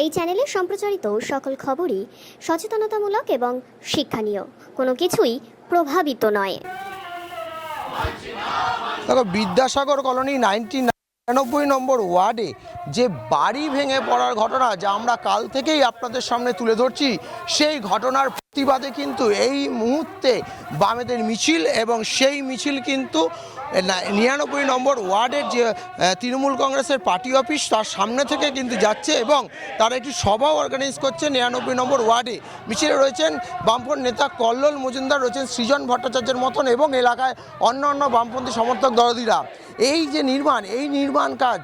এই চ্যানেলে সম্প্রচারিত সকল খবরই সচেতনতামূলক এবং শিক্ষণীয়, কোনো কিছুই প্রভাবিত নয়। দেখো, বিদ্যাসাগর কলোনি 99 নম্বর ওয়ার্ডে যে বাড়ি ভেঙে পড়ার ঘটনা, যা আমরা কাল থেকেই আপনাদের সামনে তুলে ধরছি, সেই ঘটনার প্রতিবাদে কিন্তু এই মুহূর্তে বামেদের মিছিল, এবং সেই মিছিল কিন্তু 99 নম্বর ওয়ার্ডের যে তৃণমূল কংগ্রেসের পার্টি অফিস তার সামনে থেকে কিন্তু যাচ্ছে, এবং তারা একটি সভা অর্গানাইজ করছে 99 নম্বর ওয়ার্ডে। মিছিলে রয়েছেন বামফ্রন্ট নেতা কল্লোল মজুমদার, রয়েছেন সৃজন ভট্টাচার্যের মতন, এবং এলাকায় অন্য বামপন্থী সমর্থক দরদিরা। এই যে নির্মাণ কাজ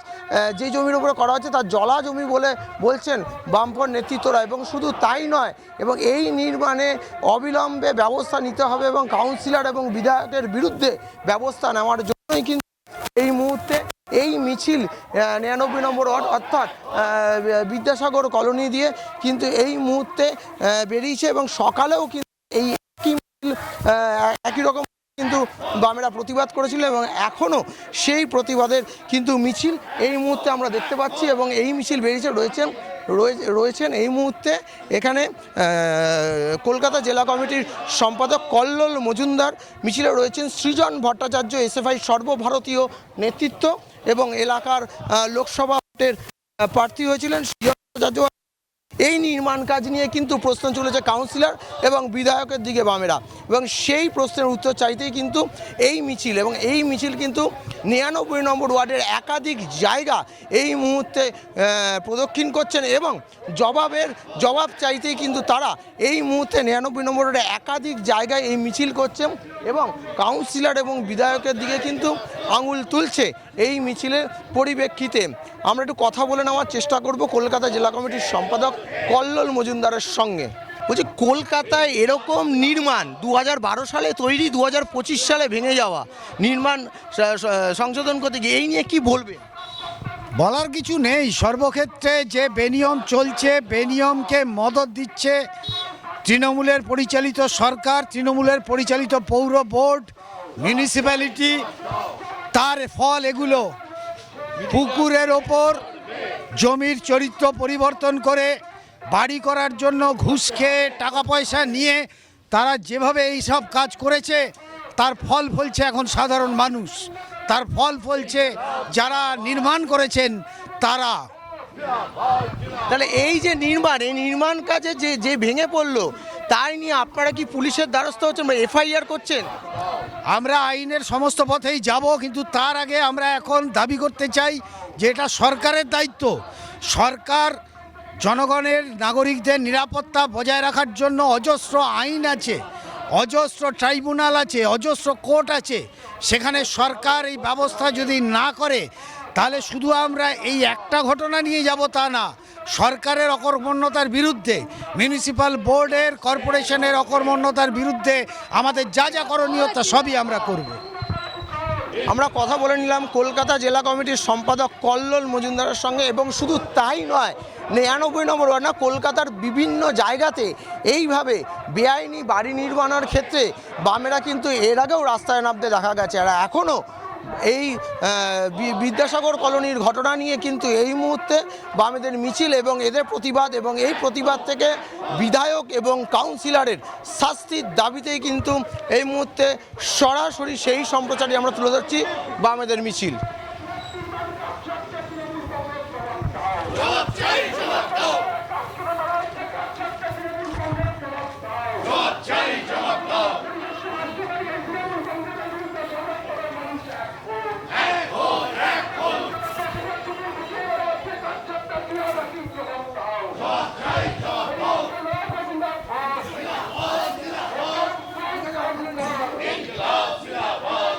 যে জমির উপরে করা হচ্ছে তার জলা জমি বলে বলছেন বামফ্রন্ট নেতৃত্বরা, এবং শুধু তাই নয়, এবং এই নির্মাণে অবিলম্বে ব্যবস্থা নিতে হবে এবং কাউন্সিলর এবং বিধায়কের বিরুদ্ধে ব্যবস্থা নেওয়ার জন্যই কিন্তু এই মুহূর্তে এই মিছিল 99 নম্বর ওয়ার্ড অর্থাৎ বিদ্যাসাগর কলোনি দিয়ে কিন্তু এই মুহূর্তে বেরিয়েছে, এবং সকালেও কিন্তু এই একই রকম কিন্তু বামেরা প্রতিবাদ করেছিল, এবং এখনও সেই প্রতিবাদের কিন্তু মিছিল এই মুহূর্তে আমরা দেখতে পাচ্ছি, এবং এই মিছিল বেরিয়েছে রয়েছেন এই মুহূর্তে এখানে কলকাতা জেলা কমিটির সম্পাদক কল্লোল মজুমদার, মিছিলে রয়েছেন সৃজন ভট্টাচার্য, এসএফআই সর্বভারতীয় নেতৃত্ব এবং এলাকার লোকসভা ভোটের প্রার্থী হয়েছিলেন সৃজন ভট্টাচার্য। এই নির্মাণ কাজ নিয়ে কিন্তু প্রশ্ন চলেছে কাউন্সিলর এবং বিধায়কের দিকে বামেরা, এবং সেই প্রশ্নের উত্তর চাইতেই কিন্তু এই মিছিল, এবং এই মিছিল কিন্তু 99 নম্বর ওয়ার্ডের একাধিক জায়গা এই মুহূর্তে প্রদক্ষিণ করছেন, এবং জবাব চাইতেই কিন্তু তারা এই মুহূর্তে 99 নম্বর ওয়ার্ডের একাধিক জায়গায় এই মিছিল করছেন, এবং কাউন্সিলর এবং বিধায়কের দিকে কিন্তু আঙুল তুলছে। এই মিছিলের পরিপ্রেক্ষিতে আমরা একটু কথা বলে নেওয়ার চেষ্টা করব কলকাতা জেলা কমিটির সম্পাদক কল্লোল মজুমদারের সঙ্গে। বলছি, কলকাতায় এরকম নির্মাণ 2012 সালে তৈরি, 2025 সালে ভেঙে যাওয়া নির্মাণ সংশোধন করতে গিয়ে এই নিয়ে কি বলবে? বলার কিছু নেই। সর্বক্ষেত্রে যে বেনিয়ম চলছে, বেনিয়মকে মদত দিচ্ছে তৃণমূলের পরিচালিত সরকার, তৃণমূলের পরিচালিত পৌর বোর্ড, মিউনিসিপ্যালিটি, তার ফল এগুলো পুকুরের ওপর জমির চরিত্র পরিবর্তন করে বাড়ি করার জন্য ঘুষ খেয়ে টাকা পয়সা নিয়ে তারা যেভাবে এই সব কাজ করেছে, তার ফল ফলছে এখন সাধারণ মানুষ, তার ফল ফলছে যারা নির্মাণ করেছেন তারা। তাহলে এই যে নির্মাণ কাজে যে ভেঙে পড়লো, তাই নিয়ে আপনারা কি পুলিশের দ্বারস্থ হচ্ছেন বা এফআইআর করছেন? আমরা আইনের সমস্ত পথেই যাব, কিন্তু তার আগে আমরা এখন দাবি করতে চাই যে এটা সরকারের দায়িত্ব। সরকার জনগণের, নাগরিকদের নিরাপত্তা বজায় রাখার জন্য অজস্র আইন আছে, অজস্র ট্রাইব্যুনাল আছে, অজস্র কোর্ট আছে। সেখানে সরকার এই ব্যবস্থা যদি না করে, তাহলে শুধু আমরা এই একটা ঘটনা নিয়ে যাব তা না, সরকারের অকর্মণ্যতার বিরুদ্ধে, মিউনিসিপ্যাল বোর্ডের, কর্পোরেশনের অকর্মণ্যতার বিরুদ্ধে আমাদের যা করণীয় তা সবই আমরা করব। আমরা কথা বলে নিলাম কলকাতা জেলা কমিটির সম্পাদক কল্লোল মজুমদারের সঙ্গে, এবং শুধু তাই নয়, 99 নম্বর ওয়ার্ড না, কলকাতার বিভিন্ন জায়গাতে এইভাবে বেআইনি বাড়ি নির্মাণের ক্ষেত্রে বামেরা কিন্তু এর আগেও রাস্তায় নামতে দেখা গেছে, আর এখনও এই বিদ্যাসাগর কলোনির ঘটনা নিয়ে কিন্তু এই মুহূর্তে বামেদের মিছিল এবং এদের প্রতিবাদ, এবং এই প্রতিবাদ থেকে বিধায়ক এবং কাউন্সিলরের শাস্তির দাবিতেই কিন্তু এই মুহূর্তে সরাসরি সেই সম্প্রচারই আমরা তুলে ধরছি বামেদের মিছিল।